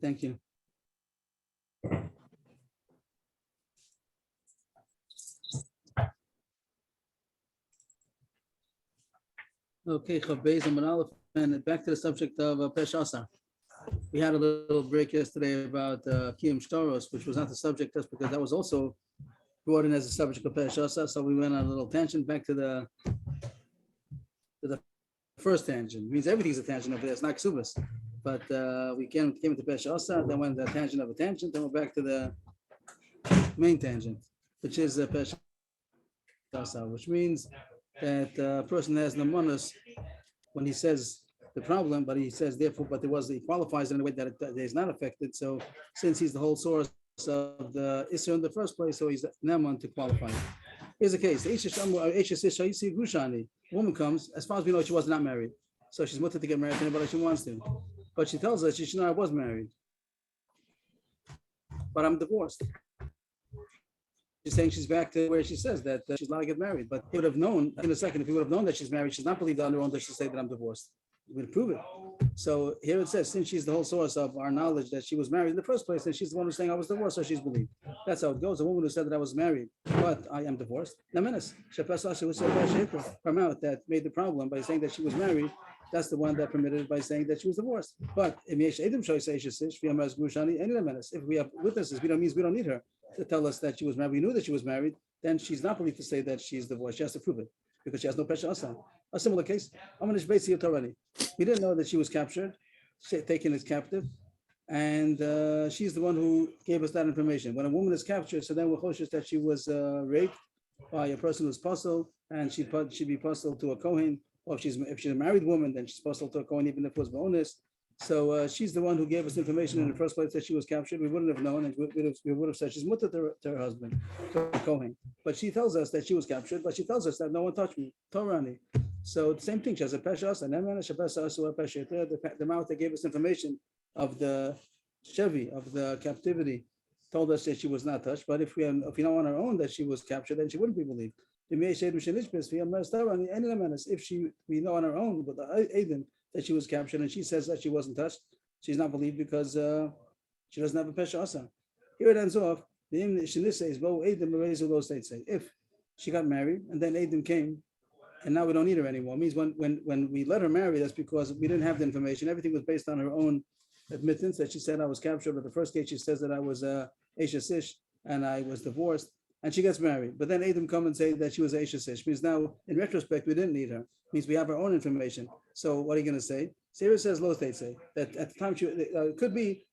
Thank you. Okay, Chavbez and Aleph, and back to the subject of Peshasa. We had a little break yesterday about Kiyum Shtaros, which was not the subject just because that was also brought in as a subject of Peshasa. So we went on a little tangent back to the first tangent. It means everything's a tangent over there. It's not Kesuvos. But we came to Peshasa, then went the tangent of a tangent, then we're back to the main tangent, which is Peshasa, which means that a person has namonos when he says the problem, but he says therefore, but he qualifies in a way that it is not affected. So since he's the whole source of the issue in the first place, so he's naman to qualify. Here's the case: the woman comes, as far as we know, she was not married, so she's mutter to get married to anybody she wants to, but she tells us she should know I was married, but I'm divorced. She's saying she's back to where she says that she's allowed to get married. But he would have known in a second, if he would have known that she's married, she's not believed on her own that she say that I'm divorced. We would prove it. So here it says, since she's the whole source of our knowledge that she was married in the first place, and she's the one who's saying I was divorced, so she's believed. That's how it goes. A woman who said that I was married, but I am divorced. Now, menace, from out that made the problem by saying that she was married. That's the one that permitted it by saying that she was divorced. But if we have witnesses, we don't need her to tell us that she was married. We knew that she was married, then she's not believed to say that she's divorced. She has to prove it because she has no pesha asa. A similar case, we didn't know that she was captured, taken as captive, and she's the one who gave us that information. When a woman is captured, so then we're cautious that she was raped by a person who's puzzled, and she'd be puzzled to a Kohen, or if she's a married woman, then she's puzzled to a Kohen, even if it was bonus. So she's the one who gave us information in the first place that she was captured. We wouldn't have known, and we would have said she's mutter to her husband, to Kohen. But she tells us that she was captured, but she tells us that no one touched me, Torani. So the same thing, she has a pesha, and the mouth that gave us information of the Chevy, of the captivity, told us that she was not touched. But if we know on our own that she was captured, then she wouldn't be believed. If we know on our own with the Aiden that she was captured and she says that she wasn't touched, she's not believed because she doesn't have a pesha asa. Here it ends off. If she got married and then Adam came and now we don't need her anymore, it means when we let her marry, that's because we didn't have the information. Everything was based on her own admittance that she said I was captured, but the first case she says that I was Esha Sish and I was divorced. And she gets married, but then Adam come and say that she was Esha Sish. Means now, in retrospect, we didn't need her. Means we have our own information. So what are you going to say? Sarah says, "Lo state say that at the time she it could be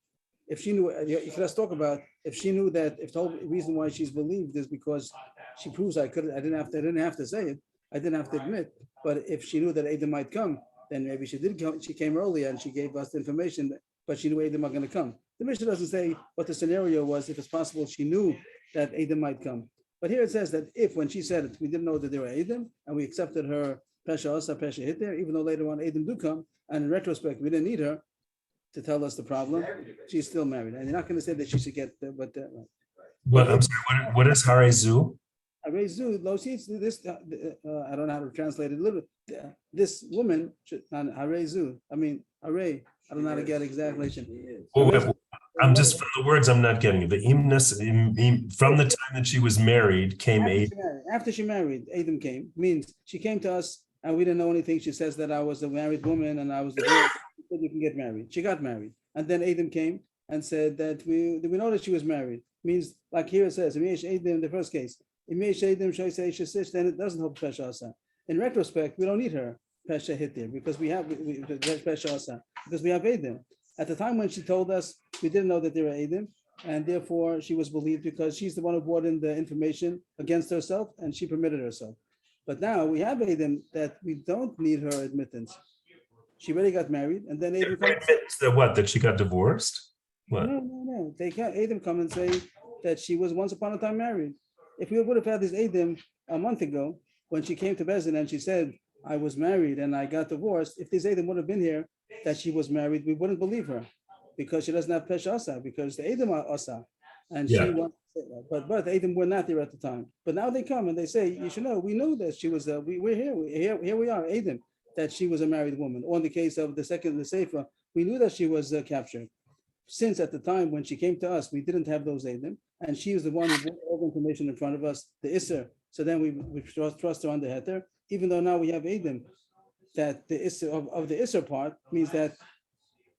if she knew. You could talk about if she knew that if the whole reason why she's believed is because she proves I didn't have to say it. I didn't have to admit. But if she knew that Adam might come, then maybe she did come. She came earlier and she gave us the information, but she knew Adam was going to come. The Mishnah doesn't say what the scenario was. If it's possible, she knew that Adam might come. But here it says that if, when she said it, we didn't know that they were Adam, and we accepted her Pesha Asa, Pesha hit there, even though later on Adam do come, and in retrospect, we didn't need her to tell us the problem, she's still married. And you're not going to say that she should get, but What, I'm sorry, what is Harezu? Harezu, this, I don't know how to translate it a little bit. This woman, Harezu, Hare, I don't know how to get exactly. I'm just from the words I'm not getting it. The imnus from the time that she was married came after she married, Adam came. Means she came to us and we didn't know anything. She says that I was a married woman and I was divorced. Said you can get married. She got married, and then Adam came and said that we know that she was married. Means like here it says, Adam in the first case, then it doesn't hold pesha asa. In retrospect, we don't need her pesha hit there because we have pesha asa because we have Adam. At the time when she told us, we didn't know that they were Adam, and therefore she was believed because she's the one who brought in the information against herself, and she permitted herself. But now we have Adam that we don't need her admittance. She already got married, and then Adam comes. That what? That she got divorced? What? No. They can't. Adam come and say that she was once upon a time married. If we would have had this Adam a month ago when she came to Bezin and she said I was married and I got divorced, if this Adam would have been here that she was married, we wouldn't believe her because she doesn't have Pesha Asa, because the Adam are Asa. And she wants to say that. But the Adam were not there at the time. But now they come and they say, you should know, we knew that she was, we're here. Here we are, Adam, that she was a married woman. Or in the case of the second, the Sefer, we knew that she was captured. since at the time when she came to us, we didn't have those Eidim, and she was the one who brought all the information in front of us, the Isser. So then we trust her on the Heter, even though now we have Eidim, that the Isser of the Isser part means that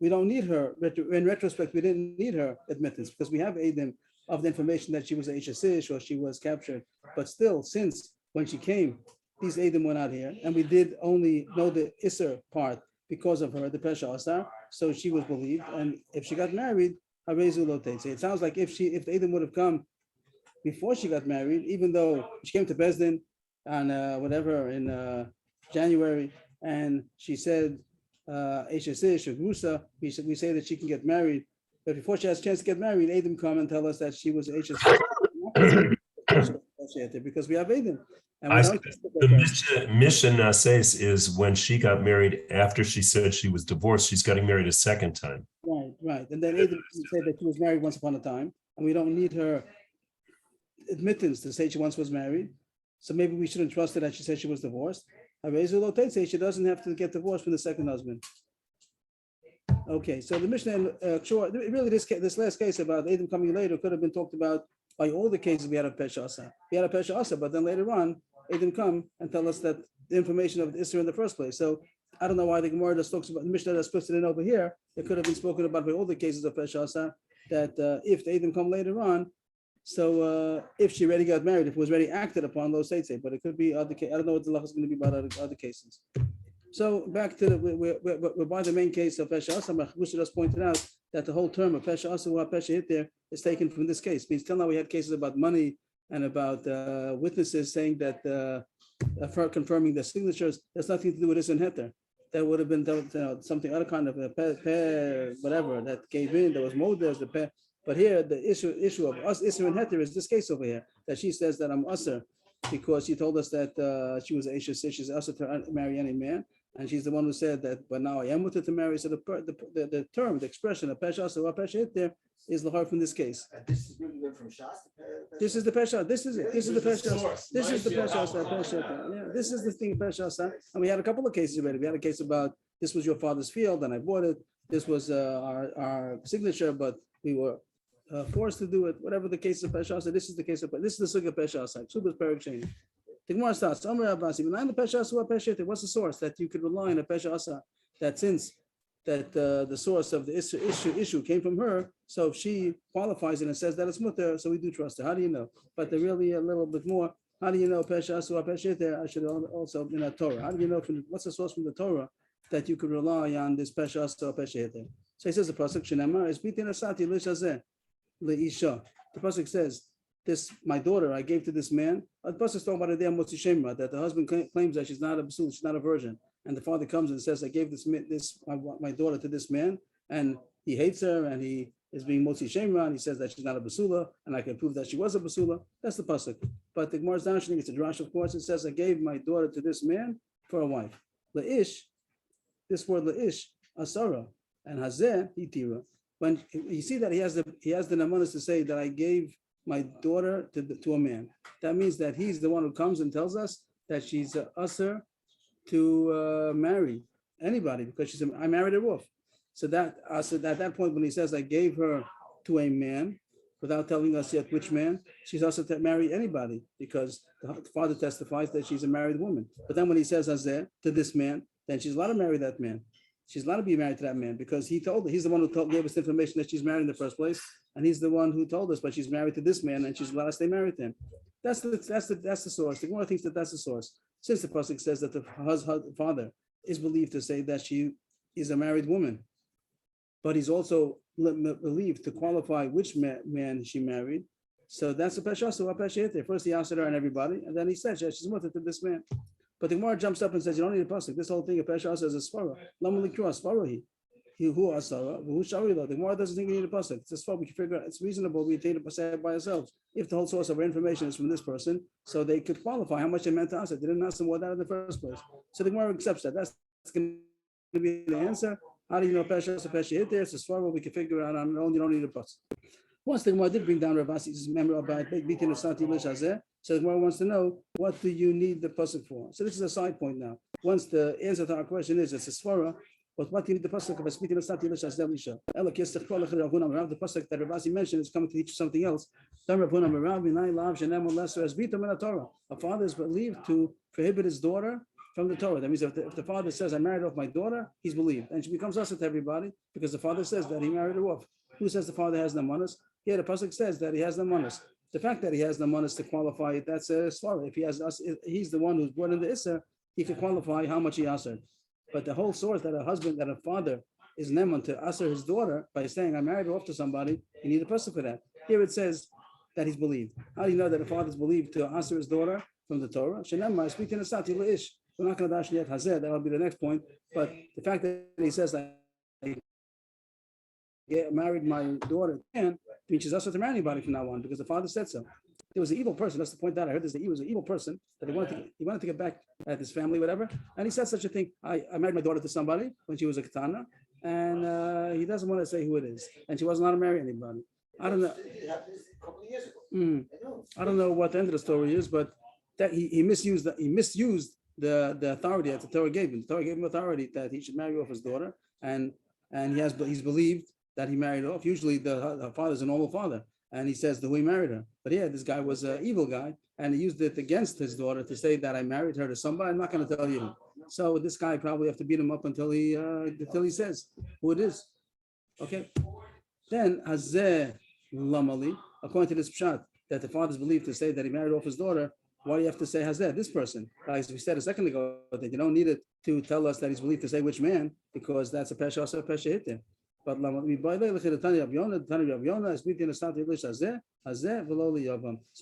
we don't need her. In retrospect, we didn't need her admittance because we have Eidim of the information that she was a Ishasish or she was captured. But still, since when she came, these Eidim were not here, and we did only know the Isser part because of her, the Pesha Asar, so she was believed. And if she got married, Harezu Lo Teitze. It sounds like if the Eidim would have come before she got married, even though she came to Bezdin on in January, and she said Eishesish or Gusa, we say that she can get married, but before she has a chance to get married, Eidim come and tell us that she was Eishesish because we have Eidim. And we don't the mission says is when she got married after she said she was divorced, she's getting married a second time. Right. And then Eidim said that she was married once upon a time, and we don't need her admittance to say she once was married. So maybe we shouldn't trust her that she said she was divorced. She doesn't have to get divorced from the second husband. Okay, so the Mishnah, really this last case about Eidim coming later could have been talked about by all the cases we had of Pesha Asa. We had a Pesha Asa, but then later on, Eidim come and tell us that the information of the Isra in the first place. So I don't know why the Gemara just talks about the Mishnah that's posted in over here. It could have been spoken about by all the cases of Pesha Asa, that if the Eidim come later on, so if she already got married, if it was already acted upon, those states, but it could be other cases. I don't know what the law is going to be about other cases. So back to we're by the main case of Pesha Asa. Machbush just pointed out that the whole term of Pesha Asa, who Pesha hit there, is taken from this case. Means till now we had cases about money and about witnesses saying that for confirming the signatures. There's nothing to do with this in Heter. That would have been something other kind of a whatever that gave in. There was Modes, the pair. But here the issue of us Isser and Heter is this case over here that she says that I'm Usser because she told us that she was Aisha, she's Usser to marry any man. And she's the one who said that, but now I am with her to marry. So the term, the expression of Pesha Asa or Pesha Hit is the heart from this case. This is really from Shas. This is the Pesha. This is it. This is the Pesha. This is the Pesha Asa. Yeah, this is the thing Pesha Asa. And we had a couple of cases already. We had a case about this was your father's field and I bought it. This was our signature, but we were forced to do it. Whatever the case of Pesha Asa. This is the case of this is the Suga Pesha Asa. Subas Perik Sheni. The Gemara starts, what's the source that you could rely on a Pesha Asa? That since that the source of the issue came from her, so if she qualifies it and says that it's mutter, so we do trust her. How do you know? But they're really a little bit more. How do you know Pesha Asa or Pesha? I should also in a Torah. How do you know what's the source from the Torah that you could rely on this Pesha Asa or Pesha? So he says the pasuk Shenamar is bitin asati lishazeh leisha. The pasuk says, this my daughter I gave to this man. The pasuk is talking about a day that the husband claims that she's not a basul, she's not a virgin, and the father comes and says, I gave my daughter to this man, and he hates her, and he is being motzi shemra, and he says that she's not a basula, and I can prove that she was a basula. That's the pasuk. But the Gemara's downshing, it's a drash, of course. It says, I gave my daughter to this man for a wife. Leish, this word leish, asara, and hazeh hitira. When you see that he has the namanas to say that I gave my daughter to a man, that means that he's the one who comes and tells us that she's usher to marry anybody because I married her off. So that at that point when he says I gave her to a man without telling us yet which man, she's also to marry anybody because the father testifies that she's a married woman. But then when he says Azeh to this man, then she's allowed to marry that man. She's allowed to be married to that man because he's the one who gave us the information that she's married in the first place, and he's the one who told us, but she's married to this man and she's allowed to stay married to him. That's the source. The Gemara thinks that that's the source. Since the pasuk says that the father is believed to say that she is a married woman, but he's also believed to qualify which man she married. So that's a pesha. So first he asked her and everybody, and then he said she's mother to this man. But the Gemara jumps up and says, you don't need a pasuk. This whole thing of Pesha Asa is a svara. He who asara, who shari lo. The Gemara doesn't think you need a pasuk. It's a svara. We can figure out it's reasonable. We take it by ourselves. If the whole source of our information is from this person, so they could qualify how much they meant to us. They didn't ask them what that in the first place. So the Gemara accepts that. That's going to be the answer. How do you know Pesha Asa, Pesha hit there? It's a svara. We can figure out on our own. You don't need a pasuk. Once the Gemara did bring down Rav Asi's memory about beating of Sati Lishazeh, so the Gemara wants to know, what do you need the pasuk for? So this is a side point now. Once the answer to our question is it's a svara, But what you need the pasuk of Asmiti Lasati Lishas Delisha. Ela Kesef Kol Echad Ravuna Merav. The pasuk that Rabasi mentioned is coming to teach you something else. Dam Ravuna Merav Vinay Lav Shenem Lesser as Vita Min Torah. A father is believed to prohibit his daughter from the Torah. That means if the father says, I married off my daughter, he's believed. And she becomes us to everybody because the father says that he married her off. Who says the father has no manas? Here the pasuk says that he has no manas. The fact that he has no manas to qualify it, that's a story. If he has us, if he's the one who's born in the Issa, he can qualify how much he answered. But the whole source that a father is neman to answer his daughter by saying, I married her off to somebody, you need a pasuk for that. Here it says that he's believed. How do you know that a father is believed to answer his daughter from the Torah? Shenema, speaking of Sati Ish. We're not going to dash yet Hazeh, that'll be the next point. But the fact that he says that I married my daughter again, means she's also to marry anybody from now on because the father said so. There was an evil person. That's the point that I heard. He was an evil person that he wanted to get back at his family, whatever. And he said such a thing. I married my daughter to somebody when she was a katana, and he doesn't want to say who it is, and she wasn't allowed to marry anybody. I don't know. I don't know what the end of the story is, but that he misused the authority that the Torah gave him. The Torah gave him authority that he should marry off his daughter, and he's believed that he married off. Usually the father's a normal father, and he says the way he married her. But yeah, this guy was an evil guy, and he used it against his daughter to say that I married her to somebody. I'm not going to tell you. So this guy probably have to beat him up until he says who it is. Okay. Then Hazeh Lamali, according to this pshat, that the father's believed to say that he married off his daughter. Why do you have to say Hazeh, this person? As we said a second ago, that you don't need it to tell us that he's believed to say which man, because that's a pesha, also a pesha hit there. But so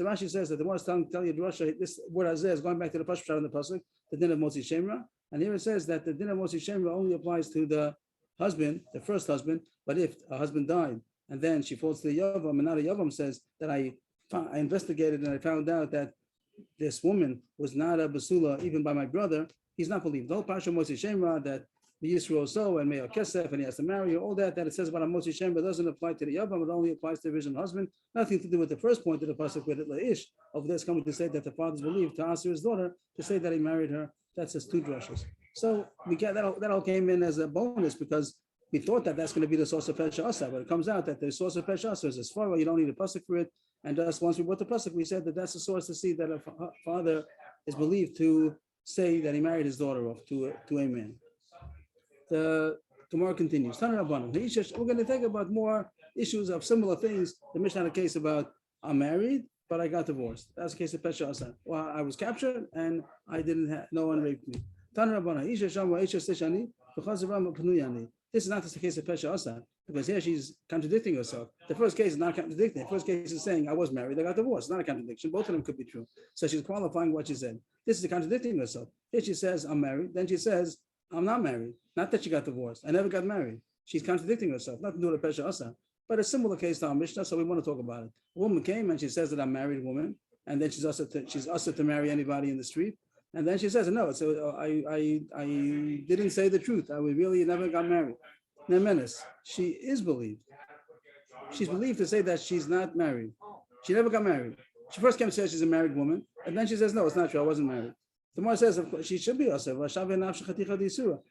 Rashi says that the one is telling you this word Hazeh is going back to the Pashut in the pasuk, the din of Motzi Shemra, and here it says that the din of Motzi Shemra only applies to the husband, the first husband. But if a husband died and then she falls to the Yavam, and now the Yavam says that I investigated and I found out that this woman was not a basula even by my brother, he's not believed. The whole Pasha Motzi Shemra that the Yisro so and Me'al Kesef and he has to marry her, all that it says about a Motzi Shemra doesn't apply to the Yavam, it only applies to the original husband. Nothing to do with the first point of the pasuk with La'ish. Over there, it's coming to say that the father's believed to answer his daughter to say that he married her. That's just two drushes. So we get that all came in as a bonus because we thought that that's going to be the source of Pesha Asa, but it comes out that the source of Pesha Asa is as far, you don't need a pasuk for it. And just once we brought the pasuk, we said that that's the source to see that a father is believed to say that he married his daughter off to a man. The Gemara continues. We're going to think about more issues of similar things. The Mishnah had a case about I'm married, but I got divorced. That's the case of Pesha Asa. Well, I was captured and I didn't have, no one raped me. This is not just the case of Pesha Asa, because here she's contradicting herself. The first case is not contradicting. The first case is saying, I was married, I got divorced. It's not a contradiction. Both of them could be true. So she's qualifying what she said. This is contradicting herself. Here she says, I'm married. Then she says, I'm not married. Not that she got divorced. I never got married. She's contradicting herself. Nothing to do with Pesha Asa. But a similar case to our Mishnah, so we want to talk about it. A woman came and she says that I'm a married woman, and then she's also to marry anybody in the street. And then she says, no, so I didn't say the truth. I really never got married. Nemenis, she is believed. She's believed to say that she's not married. She never got married. She first came and said she's a married woman, and then she says, no, it's not true, I wasn't married. The Gemara says, of course, she should be asa.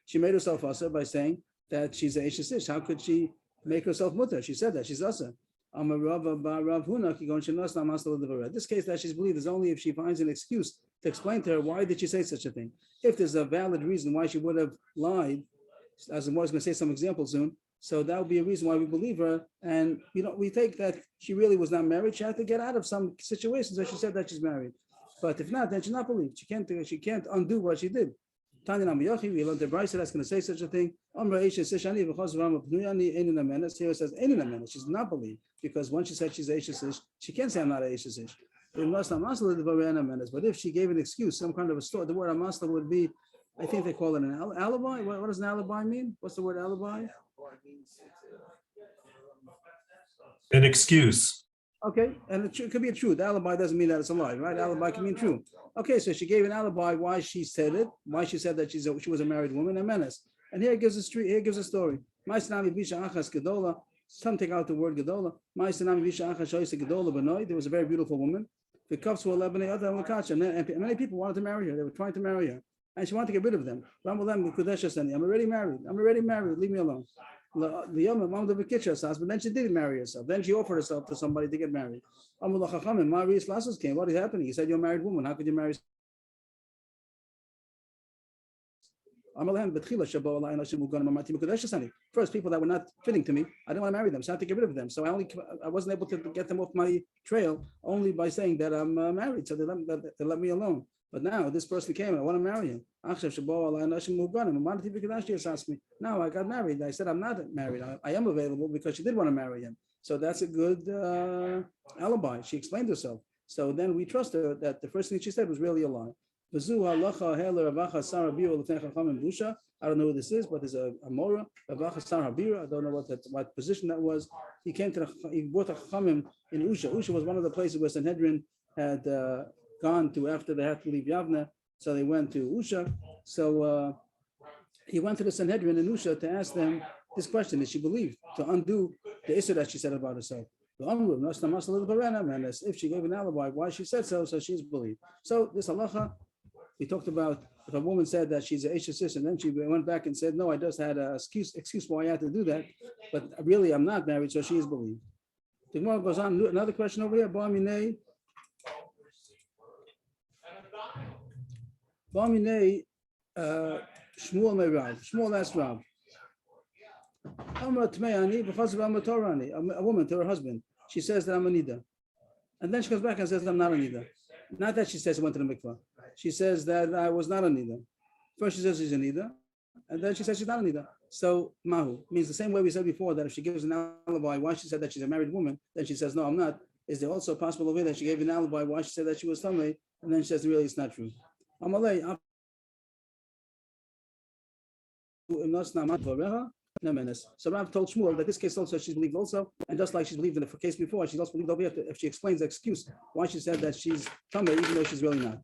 She made herself asa by saying that she's a Eishesish. How could she make herself mutter? She said that she's asa. This case that she's believed is only if she finds an excuse to explain to her why did she say such a thing. If there's a valid reason why she would have lied, as the Gemara is going to say some examples soon, so that would be a reason why we believe her. And we take that she really was not married. She had to get out of some situations where she said that she's married. But if not, then she's not believed. She can't undo what she did. Tanya Namayachi, we learned the Brisa that's going to say such a thing. Here it says she's not believed because once she said she's Eishesish, she can't say I'm not Eishesish. But if she gave an excuse, some kind of a story, the word amasla would be, I think they call it an alibi. What does an alibi mean? What's the word alibi? An excuse. Okay, and it could be a truth. Alibi doesn't mean that it's a lie, right? Alibi can mean true. Okay, so she gave an alibi why she said it, why she said that she was a married woman, a menace. And here it gives a story. Some take out the word gedola. There was a very beautiful woman. The cups were 11 and many people wanted to marry her. They were trying to marry her. and she wanted to get rid of them. I'm already married. I'm already married. Leave me alone. But then she did marry herself. Then she offered herself to somebody to get married. What is happening? You said you're a married woman. How could you marry? First, people that were not fitting to me, I didn't want to marry them, so I had to get rid of them. So I wasn't able to get them off my trail only by saying that I'm married. So they let me alone. But now this person came, I want to marry him. Now I got married. I said I'm not married. I am available because she did want to marry him. So that's a good alibi. She explained herself. So then we trust her that the first thing she said was really a lie. I don't know who this is, but there's a Mora, I don't know what position that was. He bought a Chachamim in Usha. Usha was one of the places where Sanhedrin had gone to after they had to leave Yavne. So they went to Usha. So he went to the Sanhedrin in Usha to ask them this question: did she believe to undo the issue that she said about herself? If she gave an alibi, why she said so she's believed. So this halacha we talked about, if a woman said that she's an Isha and then she went back and said, no, I just had an excuse why I had to do that, but really I'm not married, so she is believed. The Gemara goes on, another question over here. Ba'aminei Shmuel Meirav. Shmuel asked Rav. A woman to her husband, she says that I'm a nida. And then she comes back and says I'm not a nida. Not that she says I went to the mikvah. She says that I was not a nida. First she says she's a nida, and then she says she's not a nida. So mahu means the same way we said before that if she gives an alibi why she said that she's a married woman, then she says no, I'm not. Is there also a possible way that she gave an alibi why she said that she was tamei, and then she says really it's not true? Amalei. So Rav told Shmuel that this case also she's believed also, and just like she's believed in the case before, she's also believed over here if she explains the excuse why she said that she's tamei even though she's really not.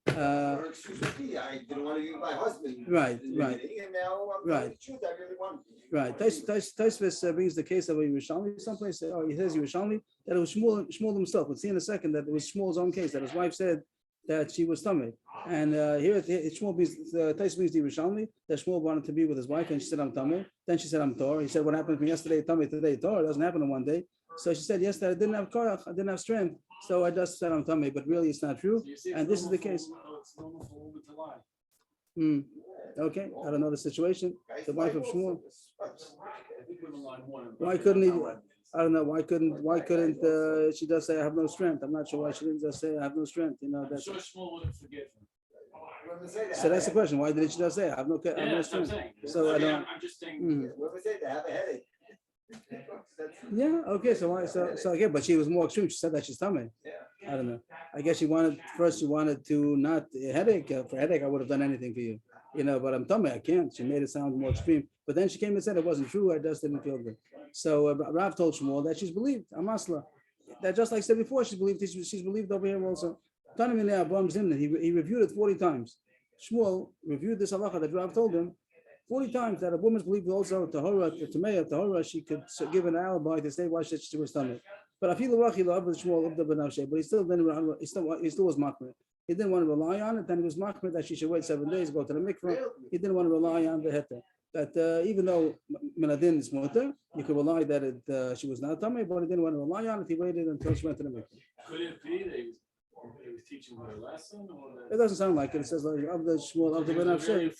Her excuse would be, I didn't want to be my husband. Right. And now I'm telling the truth, I really want to be. Right. Taisvis brings the case of a Yerushalmi someplace. Oh, he says Yerushalmi that it was Shmuel himself. We'll see in a second that it was Shmuel's own case that his wife said that she was tamei. And here Shmuel brings Taisvis brings the Yerushalmi that Shmuel wanted to be with his wife, and she said I'm tamei. Then she said I'm tor. He said what happened from yesterday tamei today tor. It doesn't happen in one day. So she said yesterday I didn't have korach, I didn't have strength, so I just said I'm tamei. But really it's not true. And this is the case. Okay, I don't know the situation. The wife of Shmuel. Why couldn't he? I don't know. Why couldn't she just say I have no strength? I'm not sure why she didn't just say I have no strength. You know that's. So that's the question. Why did she just say I have no strength? So I don't. I'm just saying. Whoever said they have a headache. Yeah. Okay. So why? So okay. But she was more extreme. She said that she's tamei. I don't know. I guess she wanted to not headache. For headache, I would have done anything for you. You know, but I'm tamei. I can't. She made it sound more extreme. But then she came and said it wasn't true. I just didn't feel good. So Rav told Shmuel that she's believed. Amasla. That just like I said before, she's believed. She's believed over here also. He reviewed it 40 times. Shmuel reviewed this halacha that Rav told him 40 times that a woman's believed also tahora, tahora, she could give an alibi to say why she was tamei. But he still was makmir. He didn't want to rely on it. Then he was makmir that she should wait 7 days, go to the mikvah. He didn't want to rely on the heter. That even though minadin is mutter, you could rely that she was not tamei, but he didn't want to rely on it. He waited until she went to the mikvah. Could it be that he was teaching her a lesson? Or it doesn't sound like it. It says like of the Shmuel of the Ben Avshei.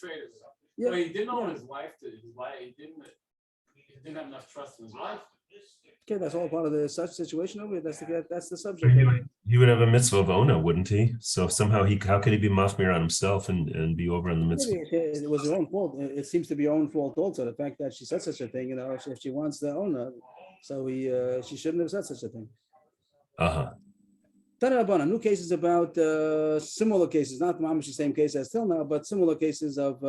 Yeah, he didn't know his wife. He didn't have enough trust in his wife. Okay, that's all part of the such situation over here. That's the subject. He would have a mitzvah of ona, wouldn't he? So somehow how could he be mafmir on himself and be over on the mitzvah? Maybe it was her own fault. It seems to be her own fault also. The fact that she said such a thing, you know, if she wants the owner, so she shouldn't have said such a thing. Tanarabana, new cases about similar cases, not mamish the same case as till now, but similar cases of.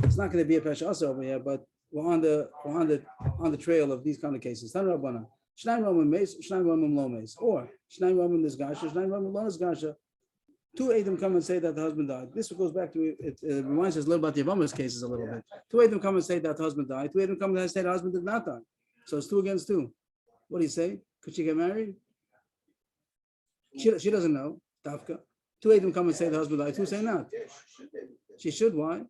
It's not going to be a pesha also over here, but we're on the trail of these kind of cases. Tanarabana, shnayim romim meis, shnayim romim lo meis, or shnayim romim nisgasha, shnayim romim lo nisgasha. Two Adam come and say that the husband died. This goes back to it reminds us a little about the Yavama's cases a little bit. Two Adam come and say that the husband died. Two Adam come and say the husband did not die. So it's 2 against 2. What do you say? Could she get married? She doesn't know. Tafka. Two Eidim come and say the husband died, two say not. Yeah, she should be able to. She should, why?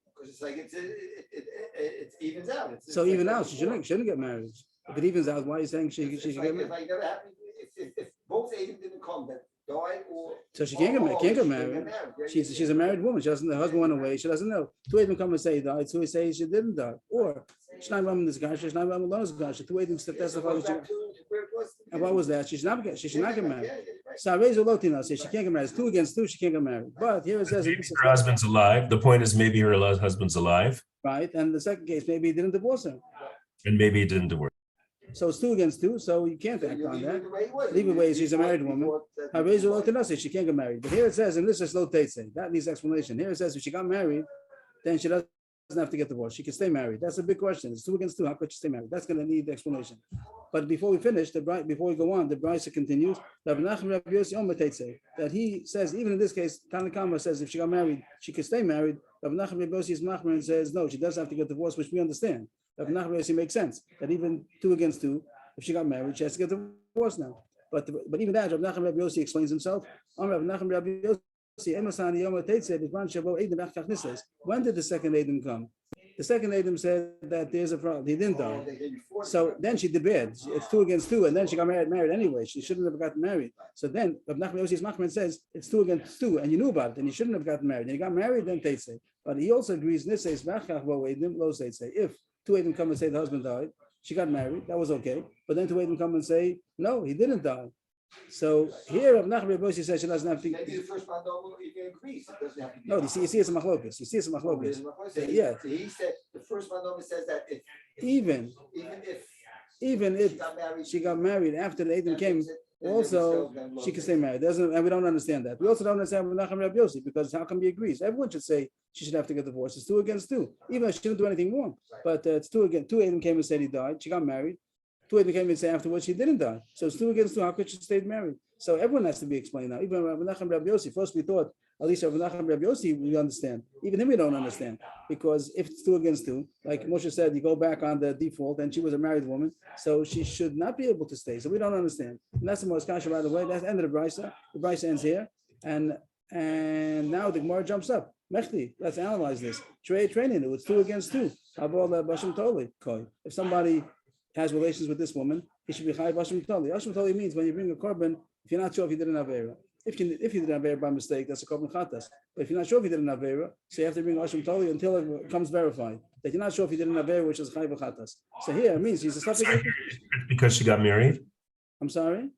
Because it's like, it evens out. So even out, she shouldn't get married. If it evens out, why are you saying she should get married? If I never happened, if both Eidim didn't come, then died or. So she can't get married. She's a married woman. She doesn't. The husband went away. She doesn't know. Two Eidim come and say he died. Two say she didn't die. Or Shnai Ram this guy. Shnai Ram alone is guy. Two Eidim testify. And what was that? She should not get married. So I raise a lotina. Say she can't get married. It's 2 against 2. She can't get married. But here it says Maybe her husband's alive. The point is maybe her husband's alive. Right. And the second case, maybe he didn't divorce her. And maybe it didn't divorce. So it's 2 against 2. So you can't act on that. Leave it way. She's a married woman. I raise a lotina. Say she can't get married. But here it says, and this is low say that needs explanation. Here it says if she got married, then she doesn't have to get divorced. She can stay married. That's a big question. It's 2 against 2. How could she stay married? That's going to need explanation. But before we finish, before we go on, the Brisa continues. That he says, even in this case, Tanakama says if she got married, she could stay married. Rav Nachman Rabbi Yossi is machmer and says no, she doesn't have to get divorced, which we understand. Rav Nachman Rabbi Yossi makes sense that even 2 against 2, if she got married, she has to get divorced now. But even that, Rav Nachman Rabbi Yossi explains himself. Rav Nachman Rabbi Yossi, when did the second Adam come? The second Adam said that there's a problem. He didn't die. So then she did bad. It's 2 against 2, and then she got married anyway. She shouldn't have gotten married. So then Rav Nachman Yossi's Machman says it's 2 against 2, and you knew about it, and you shouldn't have gotten married. And you got married, then Teitzei. But he also agrees. This says if 2 Adam come and say the husband died, she got married, that was okay. But then 2 Adam come and say no, he didn't die. So here, Rav Nachman Rabbi Yossi says she doesn't have to. Maybe the first one even agrees. It doesn't have to be. No, you see it's a machlokas. You see it's a machlokas. Yeah. So he said the first one says that even if she got married after the Adam came, also she can stay married. And we don't understand that. We also don't understand Rav Nachman Rabbi Yossi because how come he agrees? Everyone should say she should have to get divorced. It's 2 against 2, even though she didn't do anything wrong. But it's 2 against 2. Adam came and said he died. She got married. 2 Adam came and said afterwards she didn't die. So it's 2 against 2. How could she stay married? So everyone has to be explained now. Even Rav Nachman Rabbi Yossi. First we thought at least Rav Nachman Rabbi Yossi we understand. Even him we don't understand because if it's 2 against 2, like Moshe said, you go back on the default, and she was a married woman, so she should not be able to stay. So we don't understand. And that's the most kasha right away. That's the end of the Brisa. The Brisa ends here, and now the Gemara jumps up. Mechti, let's analyze this. Training it. It's 2 against 2. If somebody has relations with this woman, he should be chayav Hashim Tali. Hashim Tali means when you bring a korban, if you're not sure if you did an avera. If you did an avera by mistake, that's a korban chatas. But if you're not sure if you did an avera, so you have to bring Hashim Tali until it becomes verified that you're not sure if you did an avera, which is chayav chatas. So here it means she's a suffix. Because she got married. I'm sorry.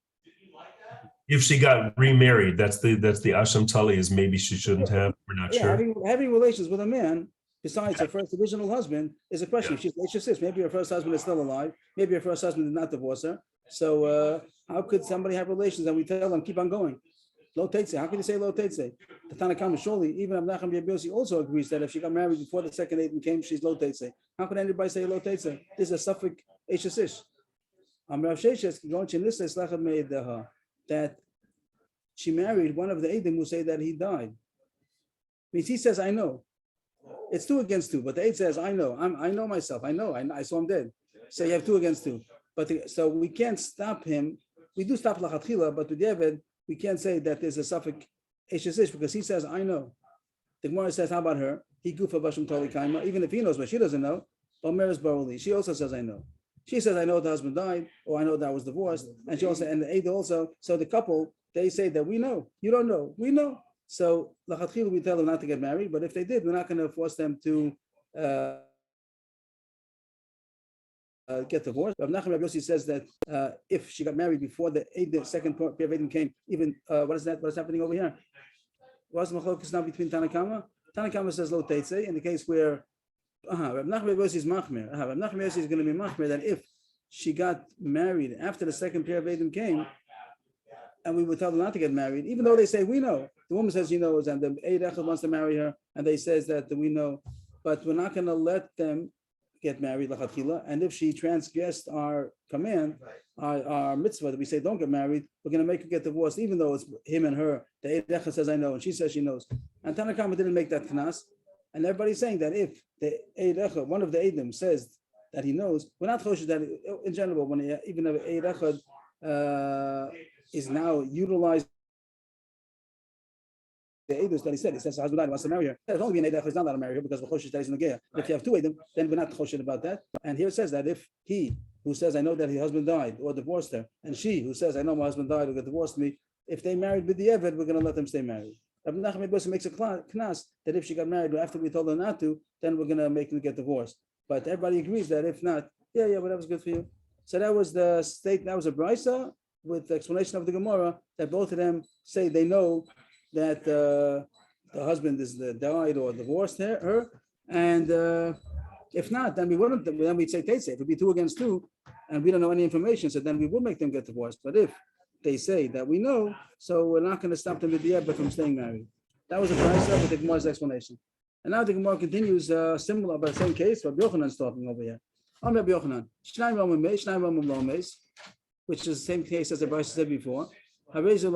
If she got remarried, that's the Asham Tali is maybe she shouldn't have. We're not sure. Having relations with a man besides her first original husband is a question. If she's maybe her first husband is still alive. Maybe her first husband did not divorce her. So how could somebody have relations and we tell them keep on going? Lo teitze. How can you say lo teitze? The Tanakama surely even Rav Nachman Rabbi Yossi also agrees that if she got married before the second Adam came, she's lo teitze. How can anybody say lo teitze? This is a suffix eshesish. Rav Sheshes going to this that she married one of the Adam who say that he died. Means he says I know. It's 2 against 2, but the 8 says, I know myself. I saw him dead. So you have 2 against 2. But so we can't stop him. We do stop lachatchila, but with David, we can't say that there's a suffix eshesish because he says, I know. The Gemara says, how about her? He gufa bashim tali kaima, even if he knows, but she doesn't know. Omer is baroli. She also says, I know. She says, I know the husband died, or I know that I was divorced. And she also, and the 8 also, so the couple, they say that we know. You don't know. We know. So lachatchila we tell them not to get married, but if they did, we're not going to force them to get divorced. Rav Nachman Rabbi Yossi says that if she got married before the second pair of Adam came, even what is that? What is happening over here? What's the machlokas now between Tanakama? Tanakama says lo teitze in the case where Rav Nachman Rabbi Yossi is machmer. Rav Nachman Rabbi Yossi is going to be machmer that if she got married after the second pair of Adam came, and we would tell them not to get married, even though they say we know. The woman says she knows, and the Eid Echad wants to marry her, and they says that we know, but we're not going to let them get married lachatchila. And if she transgressed our command, our mitzvah that we say don't get married, we're going to make her get divorced, even though it's him and her. The Eid Echad says I know, and she says she knows. And Tanakama didn't make that knas, and everybody's saying that if the Eid Echad, one of the Eidim, says that he knows, we're not choshesh that in general when even if Eid Echad is now utilized the Eidos that he says the husband died, wants to marry her. There's only an Eid Echad, not allowed to marry her because the Choshesh that is in the Gear. If you have two Eidim, then we're not Choshesh about that. And here it says that if he who says, I know that her husband died or divorced her, and she who says, I know my husband died or got divorced me, if they married with the Eved, we're going to let them stay married. Rabbi Nachman Bersa makes a knas that if she got married after we told her not to, then we're going to make them get divorced. But everybody agrees that if not, yeah, whatever's good for you. So that was the state, that was a brisa with the explanation of the Gemara that both of them say they know that the husband is died or divorced her, and if not, then we wouldn't. Then we'd say Teitze. It would be 2 against 2, and we don't know any information. So then we would make them get divorced. But if they say that we know, so we're not going to stop them with the but from staying married. That was a brisa with the Gemara's explanation. And now the Gemara continues similar about the same case. Rabbi Yochanan's talking over here. I'm Rabbi Yochanan. Shnayim Ramim Meis, Shnayim Ramim Lo Meis, which is the same case as the brisa said before. This so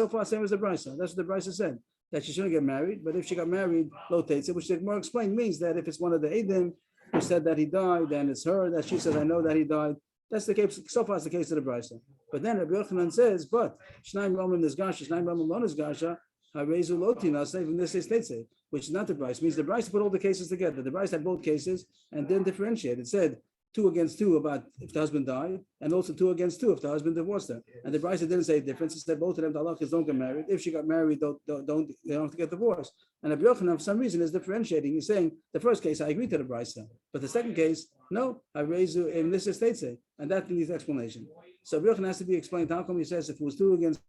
far same as the brisa. That's what the brisa said, that she shouldn't get married. But if she got married, lo teitze, which the Gemara explained means that if it's one of the Eidim who said that he died, and it's her that she says, I know that he died. That's the case. So far, it's the case of the brisa. But then Rabbi Yochanan says, but Shnayim Ramim Nizgasha, Shnayim Ramim Lo Nizgasha, Harezu Lo Tinas, even this is teitze, which is not the brisa. Means the brisa put all the cases together. The brisa had both cases and didn't differentiate. It said 2 against 2 about if the husband died, and also 2 against 2 if the husband divorced her. And the brisa didn't say a difference. It said both of them, the halachas don't get married. If she got married, they don't have to get divorced. And Rabbi Yochanan, for some reason, is differentiating. He's saying the first case, I agree to the brisa, but the second case, no, I raise you in this estate say, and that needs explanation. So Rabbi Yochanan has to be explained. How come he says if it was 2 against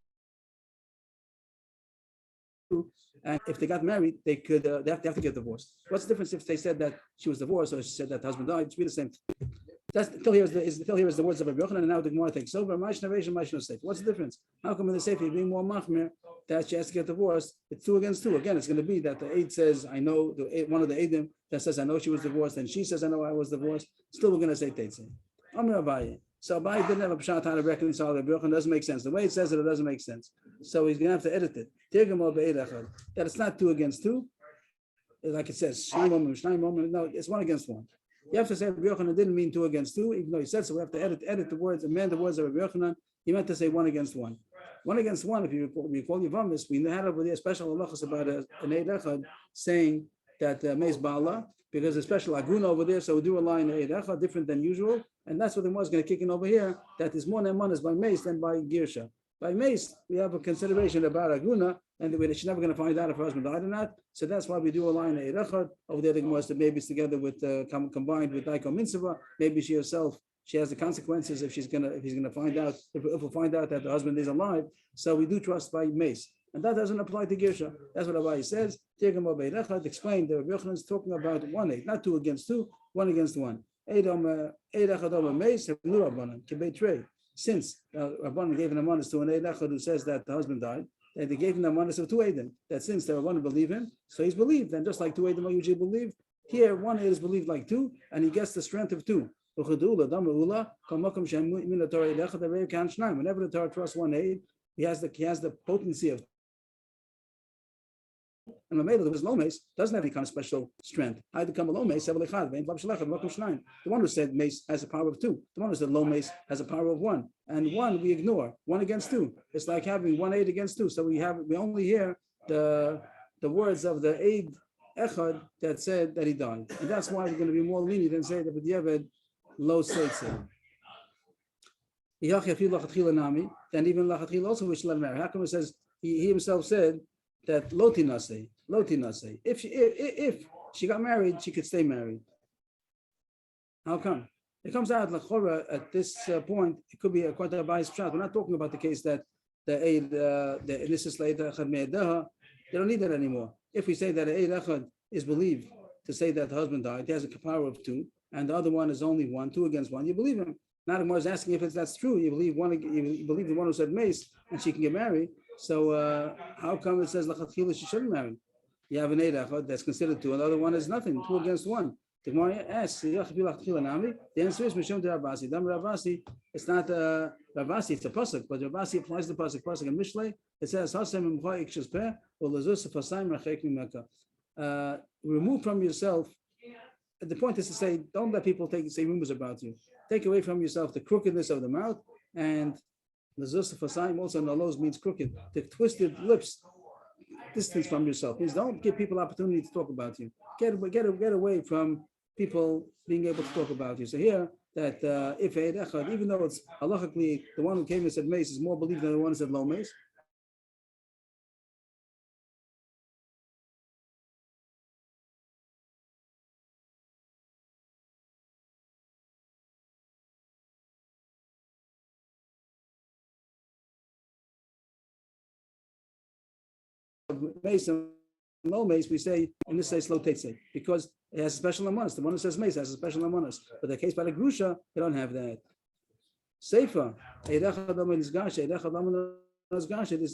2, and if they got married, they could they have to get divorced. What's the difference if they said that she was divorced or she said that the husband died? It's really the same. That's till here is the words of Rabbi Yochanan, and now the Gemara takes over. What's the difference? How come in the Sefer being more machmir that she has to get divorced? It's 2 against 2. Again, it's going to be that the Eid says, I know, one of the Eidim that says, I know she was divorced, and she says, I know I was divorced. Still, we're going to say Teitze. Amr Abaye. So Abaye didn't have a pshat how to reconcile Rabbi Yochanan. Doesn't make sense. The way it says it doesn't make sense. So he's going to have to edit it. That it's not 2 against 2. Like it says, no, it's 1 against 1. You have to say Rabbi Yochanan didn't mean 2 against 2, even though he said so. We have to edit the words, amend the words of Rabbi Yochanan. He meant to say 1 against 1. 1 against 1, if you recall Yavamis, we had over there special halachas about an Eid Echad saying that Meis Bala, because there's special aguna over there, so we do a line Eid Echad different than usual, and that's what the Gemara is going to kick in over here, that is more nemanas by Meis than by Girsha. By Meis, we have a consideration about aguna, and she's never going to find out if her husband died or not. So that's why we do a line Eid Echad. Over there, the Gemara that maybe it's together with combined with Daiko Mitzvah. Maybe she herself, she has the consequences if he's gonna find out, if we'll find out that the husband is alive. So we do trust by Meis. And that doesn't apply to Girsha. That's what Abaye says. Explain that Rabbi Yochanan is talking about 1 Eid, not 2 against 2, 1 against 1. Since Rabbanan gave an amanis to an Eid Echad who says that the husband died, and they gave him the amanis of 2 Eidim, that since the Rabbanan believe him, so he's believed. And just like 2 Eidim are usually believed, here 1 Eid is believed like 2, and he gets the strength of 2. Whenever the Torah trusts 1 Eid, he has the potency of. And Mamela, there was Lomes, doesn't have any kind of special strength. I become a Lomes, the one who said Mace has a power of 2. The one who said Lomes has a power of 1. And 1 we ignore, 1 against 2. It's like having 1 Eid against 2. So we only hear the words of the Eid Echad that said that he died. And that's why we're going to be more lenient and say that with Yeved Lo Seitze. Then even Lachatchila also wish to let him marry. How come it says he himself said that Lotinase? If she got married, she could stay married. How come? It comes out Lachora at this point. It could be a quite a biased shot. We're not talking about the case that the Eid, the Inisys Eid Echad Me'edaha, they don't need that anymore. If we say that Eid Echad is believed to say that the husband died, he has a power of 2, and the other one is only 1, 2 against 1, you believe him. Now the Gemara is asking if that's true. You believe the one who said Mace and she can get married. So how come it says Lachatchila she shouldn't marry? You have an Eid Echad that's considered 2, and the other one is nothing, 2 against 1. The Gemara asks, the answer is Mishum de Ravasi. Dam Ravasi, it's not Ravasi, it's a pasuk, but Ravasi applies the pasuk in Mishlei. It says Hasem Imcha Ikshus Peh or Lazus Fasayim Rachek Mimeka. Remove from yourself. The point is to say, don't let people say rumors about you. Take away from yourself the crookedness of the mouth, and the Lazus Fasayim also Nalos means crooked. The twisted lips distance from yourself. Means don't give people opportunity to talk about you. Get away from people being able to talk about you. So here that if Eid Echad, even though it's halachically the one who came and said mace is more believed than the one who said low mace. Mace and low mace, we say in this case low tetze because it has a special amonis. The one who says mace has a special amonis, but the case by the grusha, they don't have that. Seifa, there's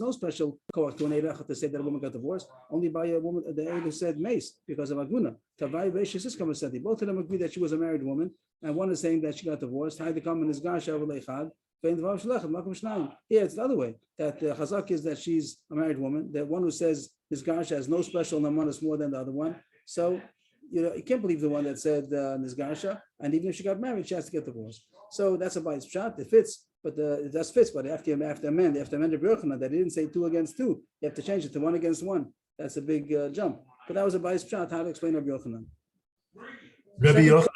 no special koach to an eidachad to say that a woman got divorced, only by a woman, the eid who said mace because of aguna. Both of them agree that she was a married woman, and one is saying that she got divorced. Here it's the other way. That the chazak is that she's a married woman. The one who says his gash has no special namanus more than the other one. So you can't believe the one that said Nizgasha, and even if she got married, she has to get divorced. So that's a bias shot. It fits, but it does fits. But after amend the Birchana, that he didn't say 2 against 2. You have to change it to 1 against 1. That's a big jump. But that was a bias shot. How to explain Rabbi Yochanan? Rabbi Yochanan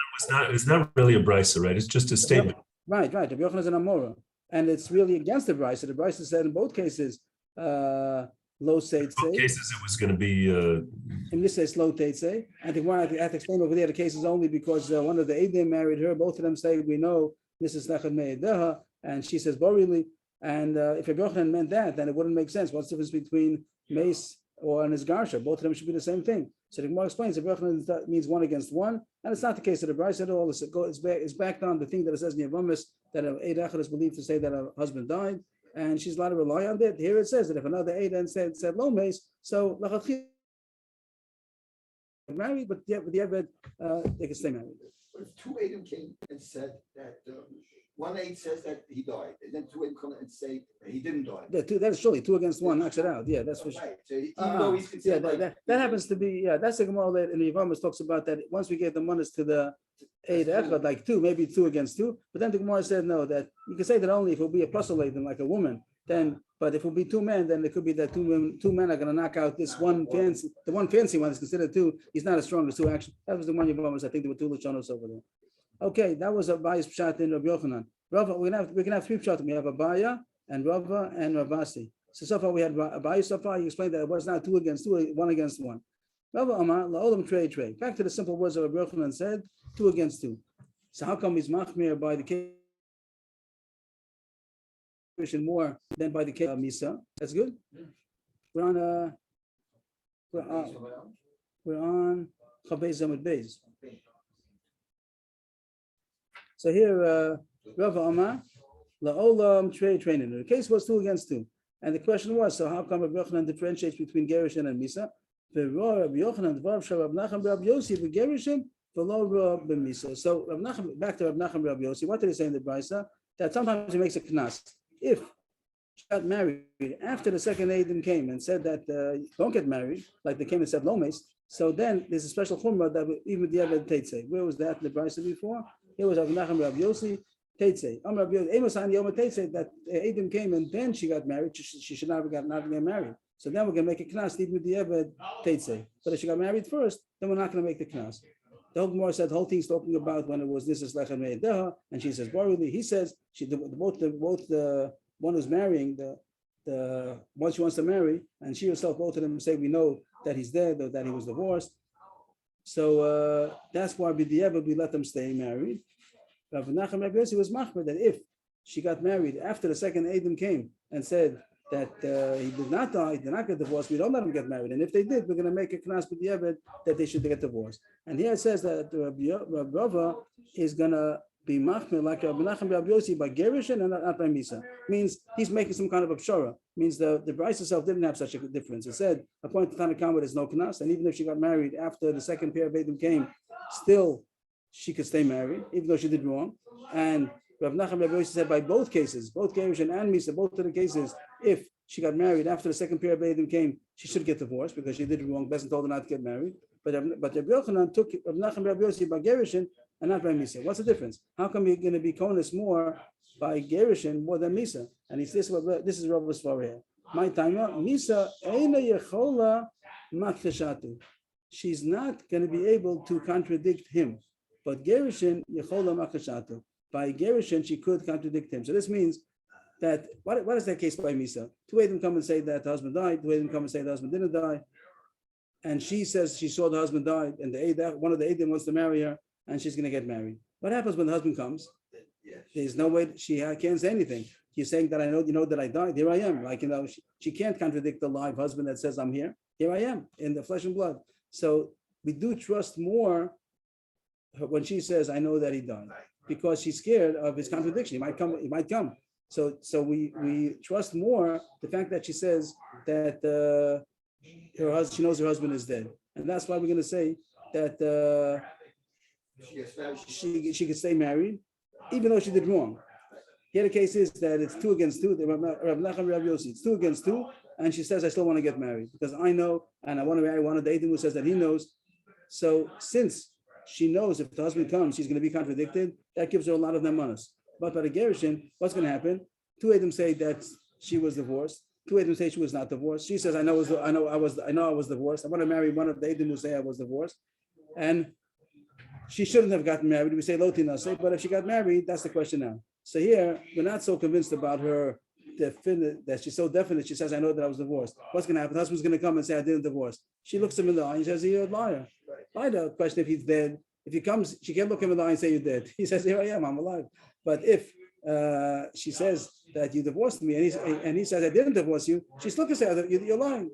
it's not really a brisa, right? It's just a statement. Right. Rabbi Yochanan is an Amora, and it's really against the brisa. The brisa said in both cases, low say. In both cases, it was going to be. In this case, low say. I think I have to explain over there the cases only because one of the Eidim married her. Both of them say we know this is Nachad Me'edeha, and she says Borili. And if Rabbi Yochanan meant that, then it wouldn't make sense. What's the difference between mace or an Isgarsha? Both of them should be the same thing. So the Gemara explains that Rabbi Yochanan means 1 against 1, and it's not the case of the Bryce at all. It's back on the thing that it says in Yavamis that an Eid Echad is believed to say that her husband died, and she's allowed to rely on that. Here it says that if another Eid said low mace, so married, but the Eved they can stay married. But if 2 Eidim came and said that 1 Eid says that he died, and then 2 Eidim come and say he didn't die. That's surely 2 against 1 knocks it out. Yeah, that's for sure. Right. So even though he's considered that happens to be that's the Gemara that in the Yavamis talks about that once we get the monas to the Eid Echad, like 2, maybe 2 against 2. But then the Gemara said no, that you can say that only if it will be a proselyte like a woman. Then, but if it will be 2 men, then it could be that 2 men are going to knock out this one fancy. The one fancy one is considered 2. He's not as strong as 2 actually. That was the one Yavamis. I think there were 2 Lashonos over there. Okay, that was a bias pshat in Rabbi Yochanan. Rava, we can have 3 pshat. We have Abaya and Rava and Ravasi. So far we had Abaya. So far you explained that it was not 2 against 2, 1 against 1. Rava Amar laolam trade. Back to the simple words of Rabbi Yochanan said 2 against 2. So how come he's machmir by the case more than by the case of Misa? That's good. We're on Chabez Zamud Beis. So here, Rava Amar, La'olam trade. The case was 2 against 2. And the question was, so how come Rabbi Yochanan differentiates between Gerushin and Misa? Rabbi Yochanan, Dvar Rabbi Nachman, Rabbi Yossi, Gerushin, V'lo Rabbi Misa. So back to Rabbi Nachman, Rabbi Yossi, what did he say in the Brisa? That sometimes he makes a knas. If she got married after the second Eidim came and said that don't get married, like they came and said lomes, so then there's a special chumrah that even the Eved Teitze. Where was that in the Brisa before? Here was Rabbi Nachman Rabbi Yossi, Teitze. Rabbi Yossi, Amos on Yom Teitze, that Eidim came and then she got married, she should not get married. So then we're going to make a knas even with the Eved Teitze. But if she got married first, then we're not going to make the knas. The whole Gemara said the whole thing's talking about when it was this is Lechem Me'edeha, and she says Baruli. He says both the one who's marrying the one she wants to marry, and she herself, both of them say we know that he's dead or that he was divorced. So that's why we let them stay married. Rav Nachman Rabbi Yossi was machmer that if she got married after the second Eidim came and said that he did not die, he did not get divorced, we don't let him get married. And if they did, we're going to make a knas b'diavad that they should get divorced. And here it says that Rabbi Rava is going to be machmir like Rabbi Nachman Rabbi Yossi by Gerushin and not by Misa. Means he's making some kind of a pshara. Means the Bryce itself didn't have such a difference. It said, according to Tanakama, there's no knas, and even if she got married after the second pair of Eidim came, still she could stay married, even though she did wrong. And Rav Nachman Rabbi Yossi said by both cases, both Gerushin and Misa, both of the cases, if she got married after the second pair of Eidim came, she should get divorced because she did wrong. Besson told her not to get married. But Rabbi Yochanan took Rav Nachman Rabbi Yossi by Gerushin and not by Misa. What's the difference? How come you're going to be konus more by Gerushin more than Misa? And this is Rabbi Svar here. My time, Misa Eina Yechola Makcheshatu. She's not going to be able to contradict him. But Gerushin Yechola Makcheshatu. By Gerushin, she could contradict him. So this means that, what is that case by Misa? Two Eidim come and say that the husband died, two Eidim come and say the husband didn't die. And she says she saw the husband died, and one of the Eidim wants to marry her, and she's going to get married. What happens when the husband comes? There's no way she can't say anything. He's saying that you know that I died. Here I am. Like, she can't contradict the live husband that says I'm here. Here I am in the flesh and blood. So we do trust more when she says, I know that he died, because she's scared of his contradiction. He might come. He might come. So we trust more the fact that she says that she knows her husband is dead, and that's why we're going to say that she could stay married, even though she did wrong. Here the case is that it's 2 against 2. It's 2 against 2, and she says, I still want to get married because I know, and I want to marry one of the Eidim who says that he knows. So since she knows if the husband comes, she's going to be contradicted, that gives her a lot of nemanos. But by the Gerushin, what's going to happen? 2 Eidim say that she was divorced. 2 Eidim say she was not divorced. She says, I know I was divorced. I want to marry one of the Eidim who say I was divorced, and she shouldn't have gotten married. We say Lotina say, but if she got married, that's the question now. So here, we're not so convinced about her definite, that she's so definite. She says, I know that I was divorced. What's going to happen? The husband's going to come and say, I didn't divorce. She looks him in the eye and says, you're a liar. I don't question if he's dead. If he comes, she can't look him in the eye and say you're dead. He says, here I am, I'm alive. But if she says that you divorced me, and he says, I didn't divorce you, she's looking and say, you're lying.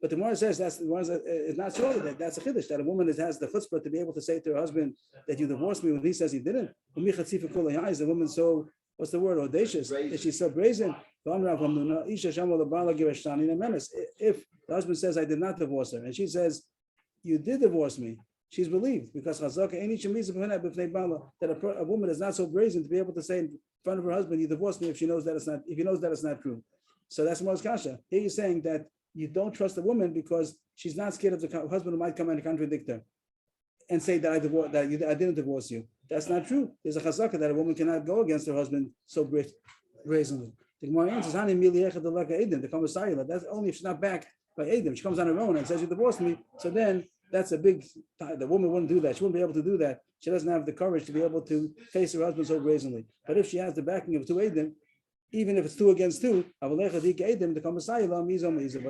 But the Gemara says it's not sure that that's a chiddush, that a woman has the chutzpah to be able to say to her husband that you divorced me when he says he didn't. Is the woman so, what's the word, audacious, that she's so brazen? If the husband says I did not divorce her, and she says you did divorce me, she's believed, because that a woman is not so brazen to be able to say in front of her husband you divorced me if he knows that it's not true. So that's Moshe Kasha. Here you're saying that you don't trust the woman because she's not scared of the husband who might come and contradict her and say that I didn't divorce you. That's not true. There's a chazaka that a woman cannot go against her husband so brazenly. The Gemara answers, that's only if she's not backed by Edom. She comes on her own and says you divorced me. So then that's a big. The woman wouldn't do that. She wouldn't be able to do that. She doesn't have the courage to be able to face her husband so brazenly. But if she has the backing of 2 Edom, even if it's 2 against 2, but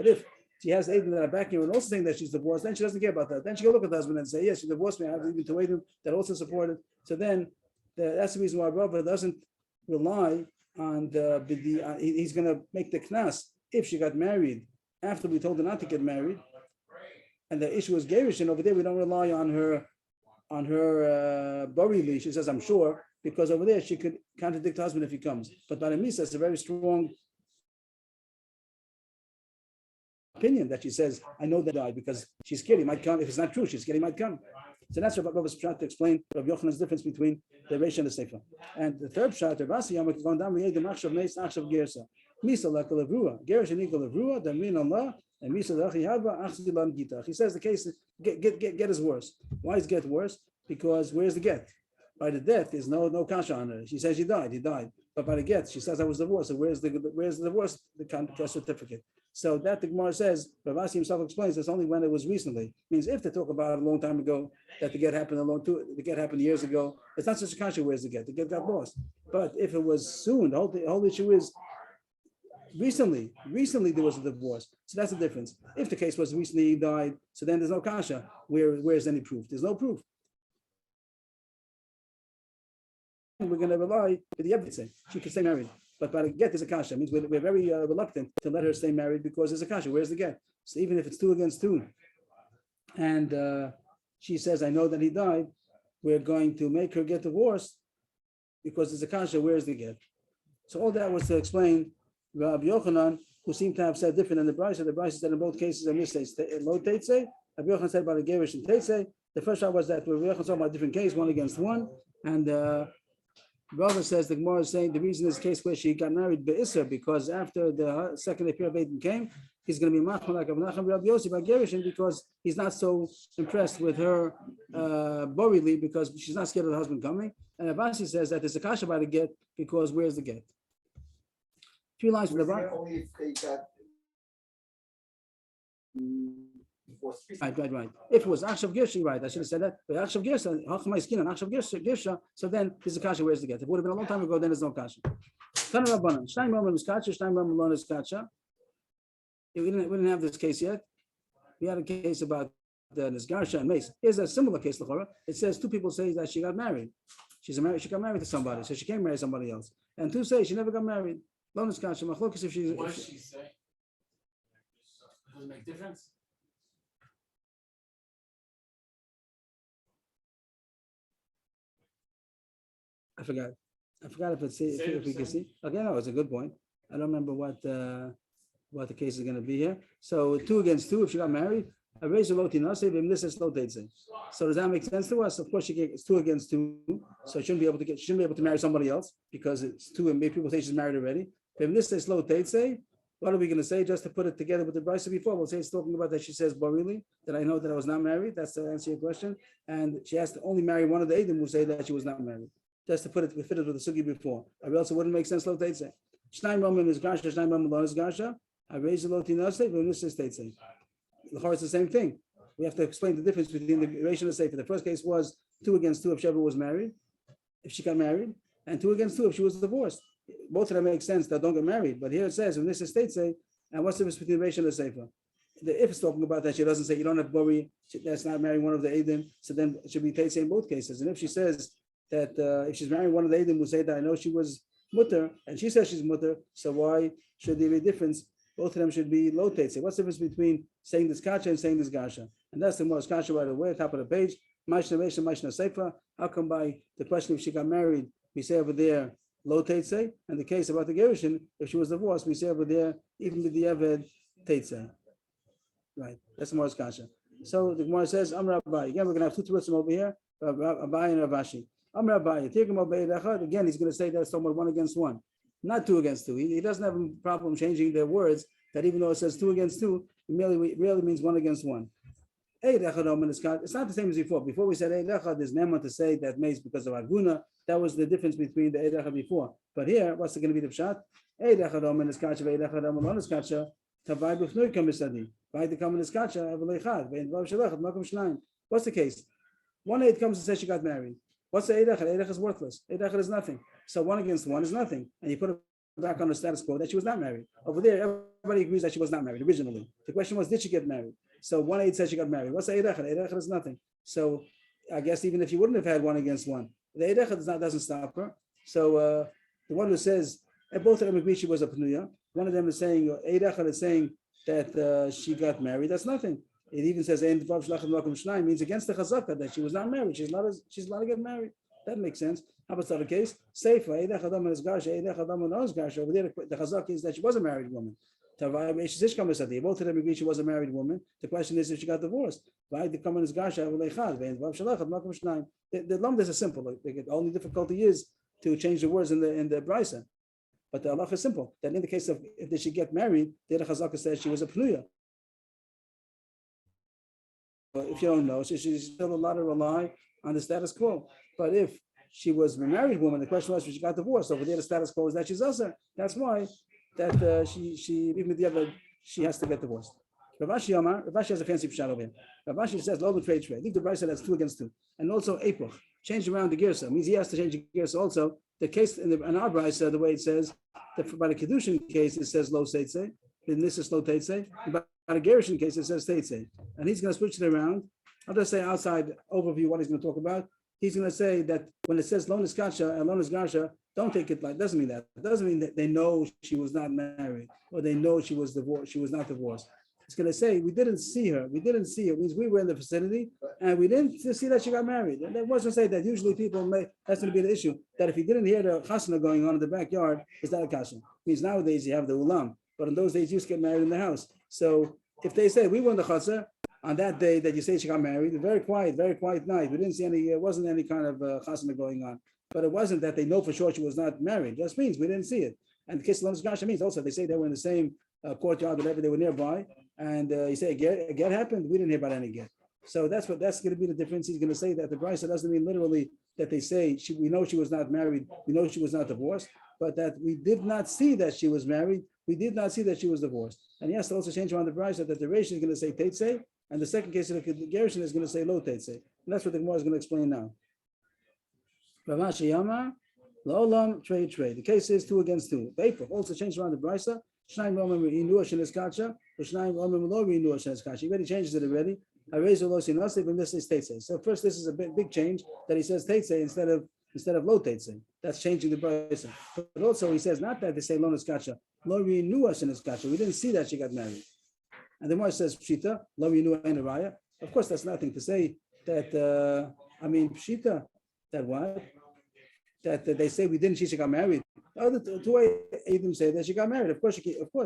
if she has Edom that are backing her and also saying that she's divorced, then she doesn't care about that. Then she can look at the husband and say, yes, she divorced me. I have even 2 Edom that also support it. So then that's the reason why Rabbi doesn't rely on he's going to make the knas if she got married after we told her not to get married. And the issue is Gerushin. Over there, we don't rely on her Borili. She says, I'm sure, because over there she could contradict the husband if he comes. But by the Misa, it's a very strong opinion that she says, I know that I died because she's scared he might come. If it's not true, she's scared he might come. So that's what Rabbi was trying to explain Rabbi Yochanan's difference between the Reish and the Sefer. And the third shot, Rabbi Yom is going down. We had the Machshav Neis Achshav Gersa. Misa la Kalavruah. Gersa ni Kalavruah. The Min Allah. And Misa la Chiyava Achzi Lam Gita. He says the case get is worse. Why is get worse? Because where's the get? By the death, there's no kasha on her. She says he died. But by the get, she says I was divorced. So where's the divorce? The certificate. So that the Gemara says, Ravasi himself explains that's only when it was recently. Means if they talk about it a long time ago, that the get happened the get happened years ago, it's not such a kasha. Where's the get? The get got lost. But if it was soon, the whole issue is recently there was a divorce. So that's the difference. If the case was recently he died, so then there's no kasha. Where's any proof? There's no proof. We're going to rely on the evidence. She could stay married. But by the get, there's a kasha. It means we're very reluctant to let her stay married because there's a kasha. Where's the get? So even if it's 2 against 2, and she says, I know that he died, we're going to make her get divorced because there's a kasha. Where's the get? So all that was to explain Rabbi Yochanan, who seemed to have said different than the Brisa. The Brisa said in both cases, I missed low teitze. Rabbi Yochanan said about the gerish and teitze. The first shot was that Rabbi Yochanan talking about a different case, 1 against 1, and Rava says the Gemara is saying the reason is case where she got married be'isser because after the second appear of Aiden came, he's going to be machmir like Avnacham Rabbi Yossi by Gerushin because he's not so impressed with her borili because she's not scared of the husband coming. And Avasi says that there's a kasha by the get because where's the get? 2 lines from the Rava. Only if they got before speech. Right. If it was Akshav Girsha, right, I should have said that. But Akshav Girsha, Hachmai Skin and Akshav Girsha, so then there's a kasha, where's the get? If it would have been a long time ago, then there's no kasha. Tana Rabbanan, Shneim Roman is kasha, Shneim Roman Lon is kasha. We didn't have this case yet. We had a case about the Nisgarsha and Mace. Here's a similar case, L'chora. It says two people say that she got married. She got married to somebody, so she can't marry somebody else. And two say she never got married. Lon is kasha, Machlokes if she. What does she say? Does it make difference? I forgot if we can see. Okay, no, it's a good point. I don't remember what the case is going to be here. So 2 against 2. If she got married, I raise a vote in us. So does that make sense to us? Of course, it's 2 against 2. So she shouldn't be able to marry somebody else because it's 2 and maybe people say she's married already. What are we going to say? Just to put it together with the Brisa before, we'll say it's talking about that she says, Barili, that I know that I was not married. That's to answer your question. And she has to only marry one of the Eidim who say that she was not married. Just to fit it with the sugi before. I also wouldn't make sense. Lo teitze. Shnai Roman is gasha. Shnai Roman lo is gasha. I raise the lo tinase. Venus is teitze. It's the same thing. We have to explain the difference between the ration and sefer. The first case was 2 against 2 if Sheva was married, if she got married, and 2 against 2 if she was divorced. Both of them make sense that don't get married. But here it says venus is teitze. And what's the difference between ration and sefer? If it's talking about that, she doesn't say you don't have to worry. That's not marrying one of the Eidim. So then it should be teitze in both cases. And if she says that if she's marrying one of the Eidim who say that I know she was mutter, and she says she's mutter, so why should there be a difference? Both of them should be low teitze. What's the difference between saying this kasha and saying this gasha? And that's the most kasha right away, top of the page. Mashna Vesha, Mashna Sefer. How come by the question if she got married, we say over there low teitze, and the case about the gerushin, if she was divorced, we say over there even with the eved teitze. Right, that's the most kasha. So the Gemara says, Amar Abai. Again, we're going to have 2 Terutzim over here, Abai and Ravashi. Amar Abai, again, he's going to say that's somewhat 1 against 1, not 2 against 2. He doesn't have a problem changing their words, that even though it says 2 against 2, it really means 1 against 1. It's not the same as before. Before we said Eid Echad, there's Nema to say that makes because of Aguna. That was the difference between the Eid Echad before. But here, what's going to be the pshat? Eid Echad Omen is Kacha, Eid Echad Omen is Kacha, Tavai B'fnui Kamisadi. By the common is Kacha, Avalechad, Vein Vav Shalachat, Malcolm Shnaim. What's the case? 1 Eid comes and says she got married. What's the Eid Echad? Eid Echad is worthless. Eid Echad is nothing. So 1 against 1 is nothing. And you put it back on the status quo that she was not married. Over there, everybody agrees that she was not married originally. The question was, did she get married? So 1 Eid says she got married. What's the Eid Echad? Eid Echad is nothing. So I guess even if you wouldn't have had 1 against 1, the Eid Echad doesn't stop her. So the one who says, and both of them agree she was a Pnuya. One of them is saying, Eid Echad is saying that she got married. That's nothing. It even says Ein Vav Shlachat Malkum Shnai means against the Chazaka that she was not married. She's allowed to get married. That makes sense. How about the other case? Seifa Eid Echad Amar is Garsha, Eid Echad Amar no is Garsha. Over there, the Chazaka is that she was a married woman. Tavai Beish Zishka Mesadi. Both of them agree she was a married woman. The question is if she got divorced. Why the common is Garsha Avalechad Ein Vav Shlachat Malkum Shnai. The lamdas is simple. The only difficulty is to change the words in the brisa. But the halacha is simple. That in the case of if they should get married, the Chazaka says she was a Pnuya. If you don't know, so she's still allowed to rely on the status quo. But if she was a married woman, the question was if she got divorced. Over there, the status quo is that she's usher. That's why that she even the other she has to get divorced. Ravashi has a fancy pshat over here. Ravashi says lo trade. Leave the brisa that's 2 against 2, and also April change around the girsa means he has to change the girsa also. The case in our brisa, the way it says that by the kedushin case it says lo seitze, then this is lo teitze. By the gerushin case it says teitze, and he's going to switch it around. I'll just say outside overview what he's going to talk about. He's going to say that when it says lo niskacha and lo nisgarsha, don't take it like doesn't mean that. It doesn't mean that they know she was not married or they know she was divorced. She was not divorced. It's going to say we didn't see her. We didn't see her. It means we were in the vicinity and we didn't see that she got married. And that wasn't say that usually people that's going to be the issue. That if you didn't hear the chasana going on in the backyard, is that a kasha? Means nowadays you have the ulam, but in those days you used to get married in the house. So if they say we were in the chasana on that day that you say she got married, very quiet night. We didn't see any. It wasn't any kind of chasana going on. But it wasn't that they know for sure she was not married. It just means we didn't see it. And the case of Gasha means also they say they were in the same courtyard, whatever, they were nearby. And you say a get happened, we didn't hear about any get. So that's going to be the difference. He's going to say that the Brisa doesn't mean literally that they say we know she was not married, we know she was not divorced, but that we did not see that she was married. we did not see that she was divorced. And he has to also change around the brayso that the Reish is going to say Teitzei, and the second case of the Gerushin is going to say Lo Teitzei. And that's what the Gemara is going to explain now. Ravashi Yama, Lo'olam, trade. The case is 2 against 2. April also changed around the brayso. Shnayim Romim Inuah Shenes Kacha, or Shnayim Romim Lo Inuah Shenes Kacha. He already changes it already. And this is Teitzei. So first, this is a big change that he says Teitzei instead of Lo Teitzei. That's changing the brayso. But also he says not that they say Lo Neskacha, Lo Inuah Shenes Kacha. We didn't see that she got married. And the Gemara says Pshita, Lo Inuah Ein Raya. Of course, that's nothing to say that. Pshita, that what? That they say we didn't see she got married. The other two Eidim say that she got married. Of course,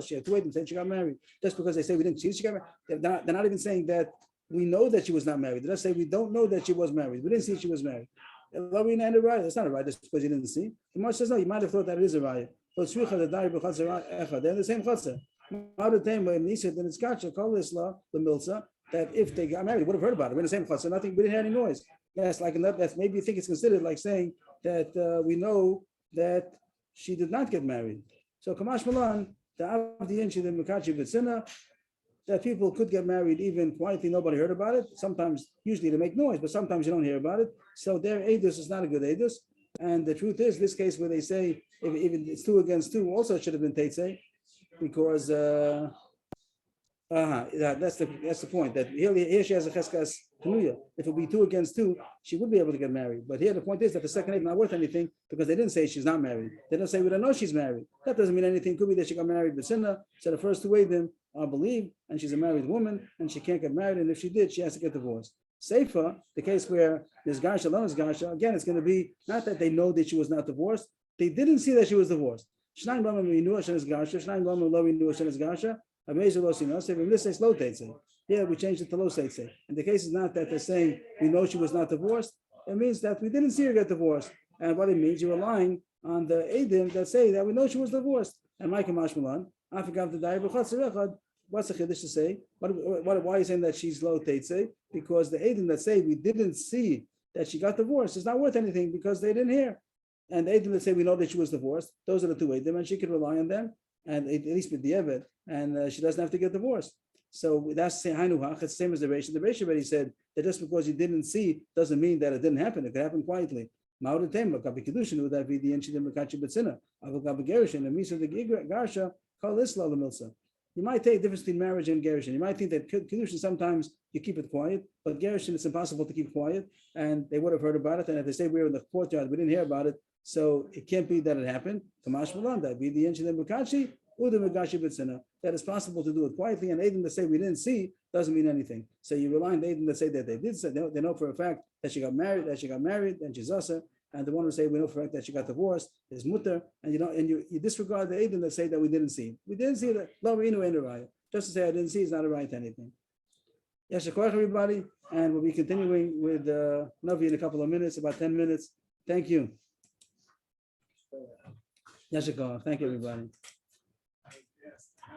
she had 2 Eidim say she got married. Just because they say we didn't see she got married, they're not even saying that we know that she was not married. They just say we don't know that she was married. We didn't see she was married. That's not a raya. That's because you didn't see. The Gemara says no. You might have thought that it is a raya. But they're in the same chatzah. Then it's gotcha. Call this law the milsa that if they got married, we would have heard about it. We're in the same chatzah. Nothing. We didn't hear any noise. That's like that's maybe you think it's considered like saying that we know that she did not get married. So Kamash Malan, the Avdi Inchi, the Mekachi B'tzina, that people could get married even quietly, nobody heard about it. Sometimes, usually they make noise, but sometimes you don't hear about it. So their edus is not a good edus. And the truth is, this case where they say, if even it's 2 against 2, also should have been Teitzei, because that's the point. That here she has a cheskas tenuya. If it would be 2 against 2, she would be able to get married. But here the point is that the second is not worth anything because they didn't say she's not married. They don't say we don't know she's married. That doesn't mean anything. Could be that she got married but sinna. So the first 2 Eidim are believed, and she's a married woman, and she can't get married. And if she did, she has to get divorced. Seifa, the case where there's Garsha, Lona's Garsha, again, it's going to be not that they know that she was not divorced. They didn't see that she was divorced. Shnayim Bama Inuah Shenes Garsha, Shnayim Bama Lo Inuah Shenes Garsha. Yeah, we changed it to Lo Teitzei. And the case is not that they're saying we know she was not divorced. It means that we didn't see her get divorced. And what it means, you're relying on the Eidim that say that we know she was divorced. And Micah Mashmalan, I forgot the Dai B'Chatzerechad. What's the Chiddush to say? Why are you saying that she's Lo Teitzei? Because the Eidim that say we didn't see that she got divorced is not worth anything because they didn't hear. And the Eidim that say we know that she was divorced, those are the 2 Eidim, and she could rely on them. And at least with the Eved, and she doesn't have to get divorced. So that's Hainuhach. It's the same as the Reish. The Reish already said that just because you didn't see doesn't mean that it didn't happen. It could happen quietly. Would that be the Enchidim Mekachi B'tzina? Avagabi Gerushin, the Misa the Garsha, call Isla the Milsa. You might take a difference between marriage and Gerushin. You might think that Kedushin sometimes you keep it quiet, but Gerushin it's impossible to keep quiet, and they would have heard about it. And if they say we were in the courtyard, we didn't hear about it. So it can't be that it happened. Kamash Malan, that be the Enchidim Mekachi. That it's possible to do it quietly, and Eidim that say we didn't see doesn't mean anything. So you rely on the Eidim that say that they did say they know for a fact that she got married, and she's Asa, and the one who say we know for a fact that she got divorced is Mutter, and you disregard the Eidim that say that we didn't see. We didn't see that. Just to say I didn't see is not a right to anything. Yes, everybody, and we'll be continuing with Navi in a couple of minutes, about 10 minutes. Thank you. Yes, thank you, everybody.